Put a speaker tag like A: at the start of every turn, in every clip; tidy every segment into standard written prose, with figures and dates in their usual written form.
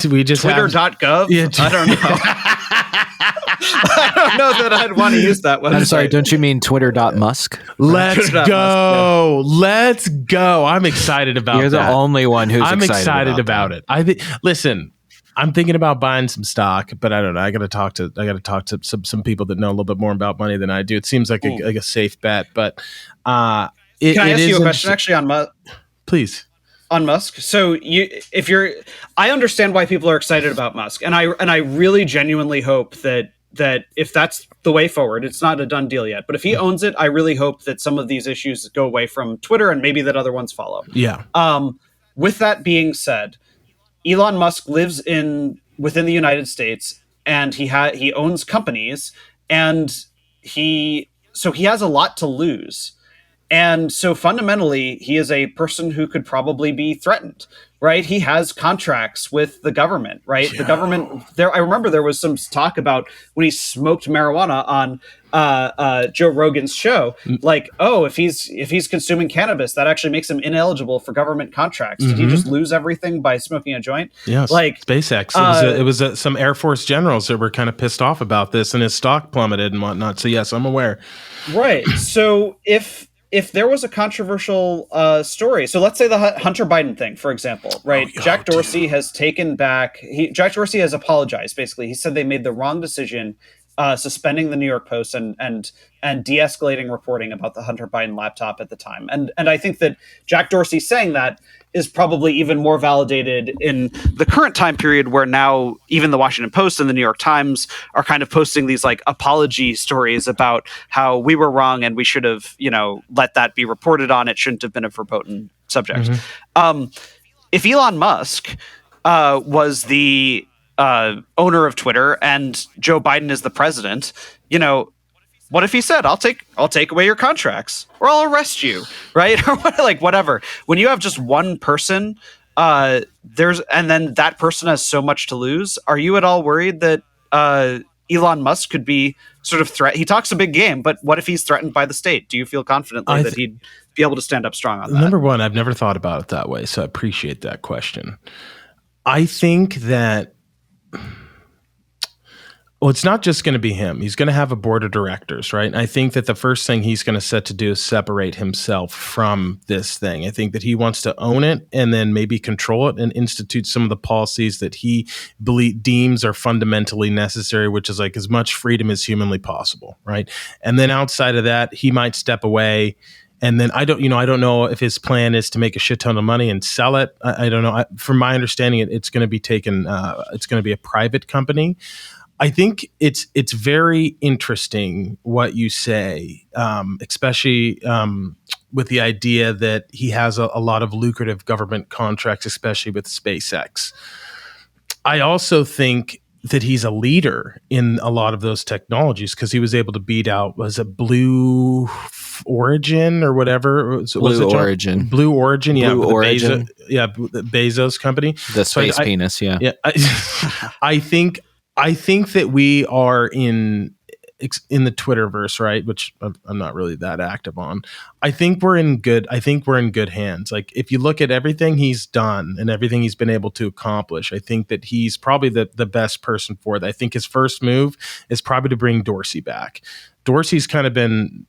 A: We just
B: Twitter.gov?
A: Yeah,
B: I don't know. I don't know that I'd want to use that website.
C: I'm sorry, don't you mean Twitter.musk?
A: Let's
B: Twitter.musk,
A: go. Let's go. I'm excited about that.
C: You're the only one who's
A: I'm excited
C: about
A: about it. Listen, I'm thinking about buying some stock, but I don't know. I got to talk to some people that know a little bit more about money than I do. It seems like a safe bet, but
B: can I ask you a question actually on Musk?
A: Please.
B: On Musk. So I understand why people are excited about Musk, and I really genuinely hope that if that's the way forward, it's not a done deal yet, but if he owns it, I really hope that some of these issues go away from Twitter and maybe that other ones follow.
A: Yeah.
B: With that being said, Elon Musk lives within the United States, and he owns companies, and he has a lot to lose. And so fundamentally, he is a person who could probably be threatened, right? He has contracts with the government, right? Yeah. The government there. I remember there was some talk about when he smoked marijuana on Joe Rogan's show, like, oh, if he's consuming cannabis, that actually makes him ineligible for government contracts. Did he just lose everything by smoking a joint?
A: Yes, like SpaceX. It was some Air Force generals that were kind of pissed off about this, and his stock plummeted and whatnot. So yes, I'm aware. Right.
B: So if there was a controversial story, so let's say the Hunter Biden thing, for example, right? Jack Dorsey has taken back. Jack Dorsey has apologized. Basically, he said they made the wrong decision, suspending the New York Post and de-escalating reporting about the Hunter Biden laptop at the time. And I think that Jack Dorsey saying that is probably even more validated in the current time period, where now even the Washington Post and the New York Times are kind of posting these like apology stories about how we were wrong and we should have, let that be reported on. It shouldn't have been a verboten subject. If Elon Musk was the owner of Twitter and Joe Biden is the president, what if he said, I'll take away your contracts, or I'll arrest you, right? Or like whatever. When you have just one person, and then that person has so much to lose, are you at all worried that Elon Musk could be sort of he talks a big game, but what if he's threatened by the state? Do you feel confidently that he'd be able to stand up strong on that?
A: Number one, I've never thought about it that way, so I appreciate that question. I think that it's not just going to be him. He's going to have a board of directors, right? And I think that the first thing he's going to set to do is separate himself from this thing. I think that he wants to own it and then maybe control it and institute some of the policies that he deems are fundamentally necessary, which is like as much freedom as humanly possible, right? And then outside of that, he might step away. And then I don't know if his plan is to make a shit ton of money and sell it. I don't know. From my understanding, it's going to be taken. It's going to be a private company. I think it's very interesting what you say, especially with the idea that he has a lot of lucrative government contracts, especially with SpaceX. I also think that he's a leader in a lot of those technologies because he was able to beat out, was it Blue Origin or whatever?
C: Blue Origin.
A: Blue Origin, yeah.
C: Blue Origin.
A: The Bezos company.
C: The space penis, yeah.
A: Yeah. I think that we are in the Twitterverse, right? Which I'm not really that active on. I think we're in good hands. Like if you look at everything he's done and everything he's been able to accomplish, I think that he's probably the best person for it. I think his first move is probably to bring Dorsey back. Dorsey's kind of been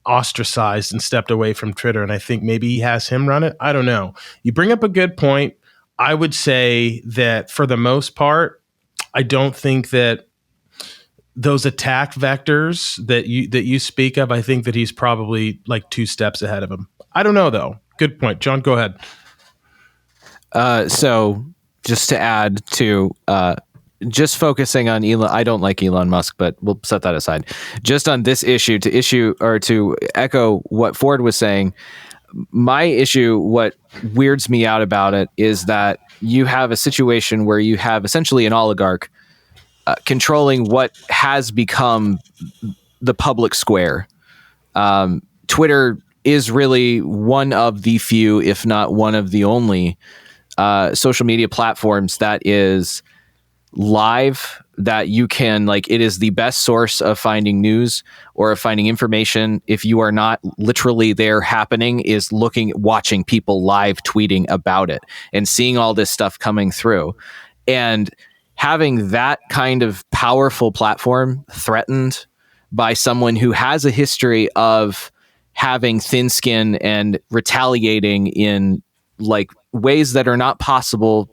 A: ostracized and stepped away from Twitter, and I think maybe he has him run it. I don't know. You bring up a good point. I would say that for the most part, I don't think that those attack vectors that you speak of, I think that he's probably like 2 steps ahead of him. I don't know though. Good point. John, go ahead.
C: So just to add to just focusing on Elon, I don't like Elon Musk, but we'll set that aside. Just on this issue, to echo what Ford was saying, my issue, what weirds me out about it is that you have a situation where you have essentially an oligarch controlling what has become the public square. Twitter is really one of the few, if not one of the only, social media platforms that is live, that you can, like, it is the best source of finding news or of finding information. If you are not literally there happening, is watching people live tweeting about it and seeing all this stuff coming through. And having that kind of powerful platform threatened by someone who has a history of having thin skin and retaliating in like ways that are not possible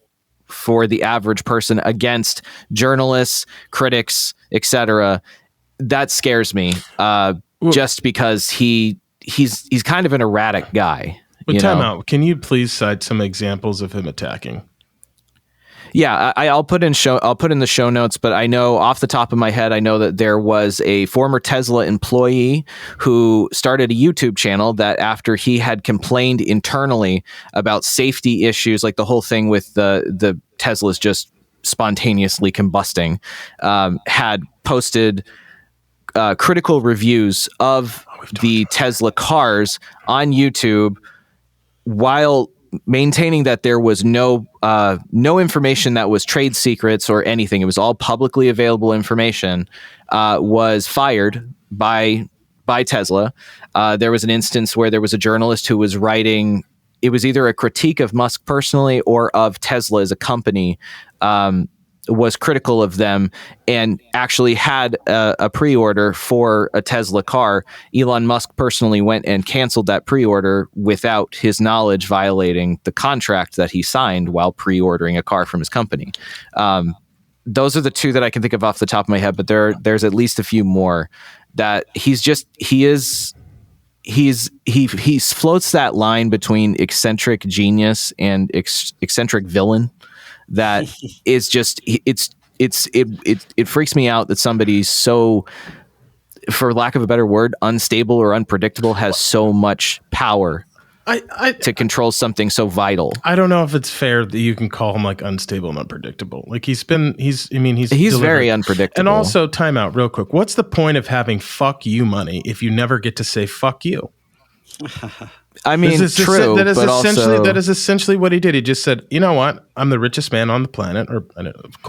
C: for the average person against journalists, critics, etc., that scares me. Just because he's kind of an erratic guy.
A: But time out. Can you please cite some examples of him attacking?
C: Yeah, I'll put in the show notes, but I know off the top of my head, I know that there was a former Tesla employee who started a YouTube channel that after he had complained internally about safety issues, like the whole thing with the Teslas just spontaneously combusting, had posted critical reviews of the Tesla cars on YouTube while maintaining that there was no information that was trade secrets or anything. It was all publicly available information. Was fired by Tesla. There was an instance where there was a journalist who was writing. It was either a critique of Musk personally or of Tesla as a company. Was critical of them and actually had a pre-order for a Tesla car. Elon Musk personally went and canceled that pre-order without his knowledge, violating the contract that he signed while pre-ordering a car from his company. Those are the two that I can think of off the top of my head, but there's at least a few more that he floats that line between eccentric genius and eccentric villain. That is just it freaks me out that somebody so, for lack of a better word, unstable or unpredictable has so much power to control something so vital.
A: I don't know if it's fair that you can call him like unstable and unpredictable. Like he's
C: very unpredictable.
A: And also, time out real quick. What's the point of having fuck you money if you never get to say fuck you?
C: I mean, true,
A: that is essentially what he did. He just said, "You know what? I'm the richest man on the planet, or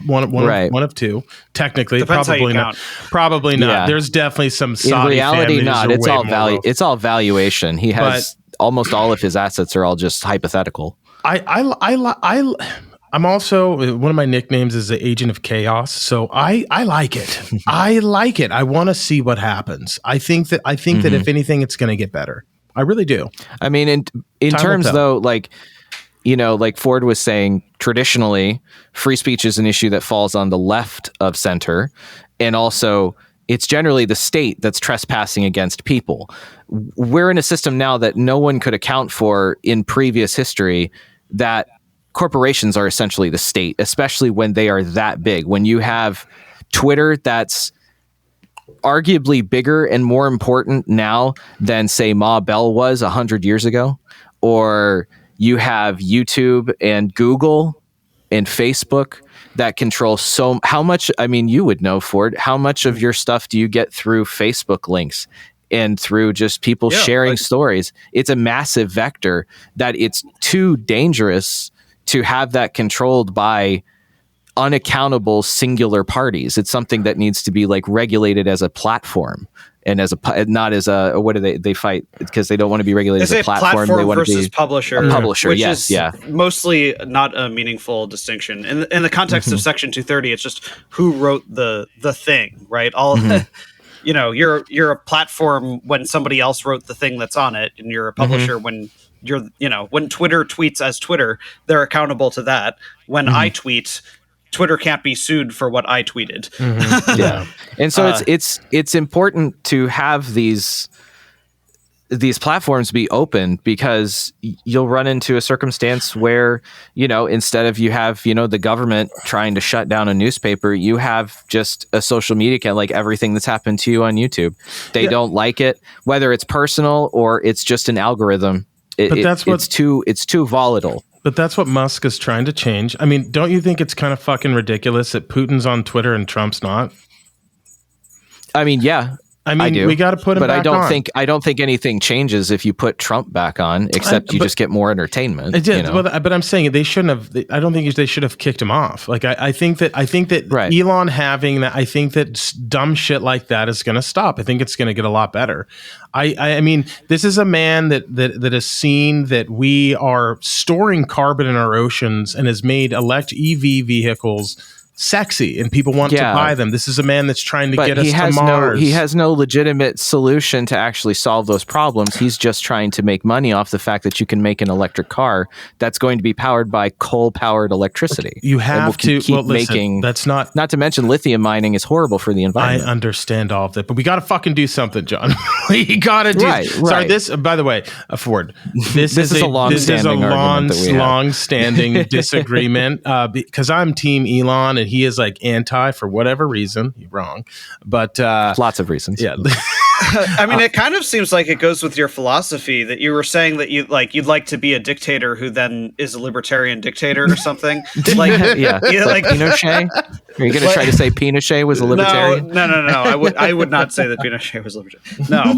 A: one of two. Technically,
B: depends
A: probably not. Probably not.
C: Yeah.
A: There's definitely some
C: in
A: Saudi
C: reality, not. It's all value.
A: Wealthy.
C: It's all valuation. He has almost all of his assets are all just hypothetical.
A: I'm also, one of my nicknames is the Agent of Chaos, so I like it. I like it. I want to see what happens. I think that if anything, it's going to get better. I really do.
C: I mean, in terms though, like Ford was saying, traditionally, free speech is an issue that falls on the left of center, and also it's generally the state that's trespassing against people. We're in a system now that no one could account for in previous history, that corporations are essentially the state, especially when they are that big. When you have Twitter that's arguably bigger and more important now than, say, Ma Bell was 100 years ago, or you have YouTube and Google and Facebook that control how much, I mean, you would know, Ford, how much of your stuff do you get through Facebook links and through just people sharing stories? It's a massive vector that it's too dangerous to have that controlled by unaccountable singular parties. It's something that needs to be like regulated as a platform and as not as a, what do they fight because they don't want to be regulated as a platform. They want
B: versus
C: to be
B: publisher,
C: a publisher.
B: Which
C: yes,
B: is mostly not a meaningful distinction in the context of Section 230. It's just who wrote the thing, right? All you're a platform when somebody else wrote the thing that's on it, and you're a publisher when when Twitter tweets as Twitter, they're accountable to that. When I tweet, Twitter can't be sued for what I tweeted.
C: Yeah. And so it's important to have these platforms be open, because you'll run into a circumstance where, instead of you have, the government trying to shut down a newspaper, you have just a social media account, like everything that's happened to you on YouTube. They don't like it, whether it's personal or it's just an algorithm. It's too volatile.
A: But that's what Musk is trying to change. I mean, don't you think it's kind of fucking ridiculous that Putin's on Twitter and Trump's not?
C: I mean, yeah.
A: I mean,
C: I do.
A: we got to put him
C: but
A: back
C: I don't think anything changes if you put Trump back on, except you just get more entertainment.
A: It did, but I'm saying they shouldn't have. I don't think they should have kicked him off. Like I think that
C: Right.
A: Elon having that. I think that dumb shit like that is going to stop. I think it's going to get a lot better. I mean, this is a man that has seen that we are storing carbon in our oceans and has made EV vehicles sexy and people want to buy them. This is a man that's trying to get us to Mars.
C: He has no legitimate solution to actually solve those problems. He's just trying to make money off the fact that you can make an electric car that's going to be powered by coal-powered electricity.
A: You have to
C: keep making.
A: That's not
C: to mention lithium mining is horrible for the environment.
A: I understand all of that, but we got to fucking do something, John. We got to do.
C: Right.
A: Sorry, this. By the way, Ford. This is a long-standing disagreement because I'm Team Elon and he is like anti for whatever reason. You're wrong, but
C: lots of reasons.
A: Yeah.
B: I mean, it kind of seems like it goes with your philosophy that you were saying that you'd like to be a dictator who then is a libertarian dictator or something. Like,
C: like Pinochet. Are you going to try to say Pinochet was a libertarian?
B: No. I would not say that Pinochet was libertarian. No.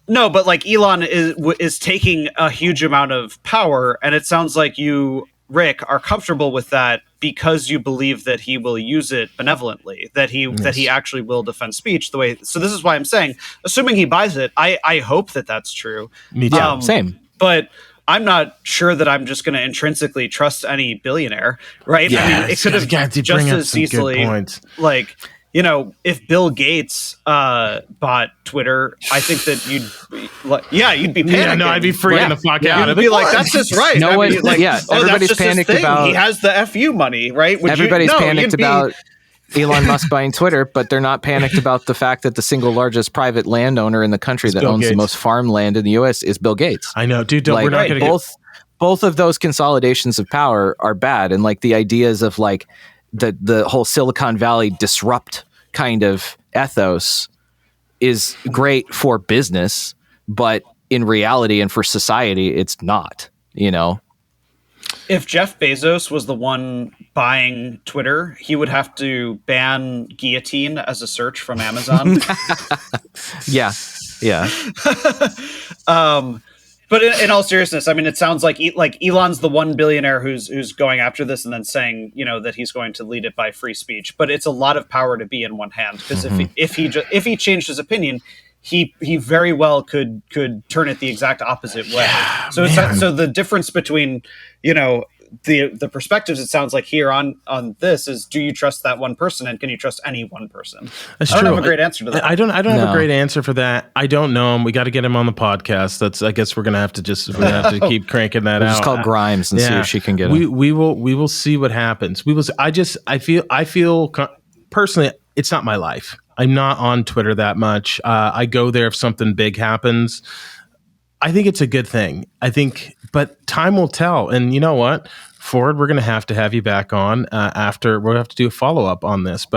B: No, but like Elon is taking a huge amount of power, and it sounds like you, Rick, are comfortable with that because you believe that he will use it benevolently, that he actually will defend speech the way. So this is why I'm saying, assuming he buys it, I hope that that's true.
A: Me too.
C: Same.
B: But I'm not sure that I'm just going to intrinsically trust any billionaire, right?
A: Yeah,
B: I mean, it could have just as easily, like, you know, if Bill Gates bought Twitter, I think that you'd be panicking.
A: Yeah, no, I'd be freaking the fuck out.
B: You'd be like, that's just right.
C: No one,
B: that's
C: everybody's
B: just
C: panicked
B: his thing.
C: about.
B: He has the FU money, right?
C: Everybody's panicked about Elon Musk buying Twitter, but they're not panicked about the fact that the single largest private landowner in the country that owns the most farmland in the U.S. is Bill Gates.
A: I know, dude. We're not going
C: to both of those consolidations of power are bad, and like the ideas of like the whole Silicon Valley disrupt kind of ethos is great for business, but in reality and for society, it's not, you know?
B: If Jeff Bezos was the one buying Twitter, he would have to ban guillotine as a search from Amazon.
C: Yeah.
B: But in all seriousness, I mean, it sounds like Elon's the one billionaire who's going after this and then saying, you know, that he's going to lead it by free speech. But it's a lot of power to be in one hand, because if he changed his opinion, he very well could turn it the exact opposite way.
A: Yeah,
B: so the difference between, you know, the perspectives, it sounds like here on this is, do you trust that one person, and can you trust any one person?
A: That's
B: I don't
A: true.
B: have a great answer to that.
A: I don't have a great answer for that. I don't know him. We got to get him on the podcast. I guess we're gonna have to keep cranking that out.
C: Just call Grimes and see if she can get him.
A: We will see what happens. We will. I feel personally, it's not my life. I'm not on Twitter that much. I go there if something big happens. I think it's a good thing. But time will tell. And you know what, Ford, we're going to have you back on after. We'll have to do a follow up on this. But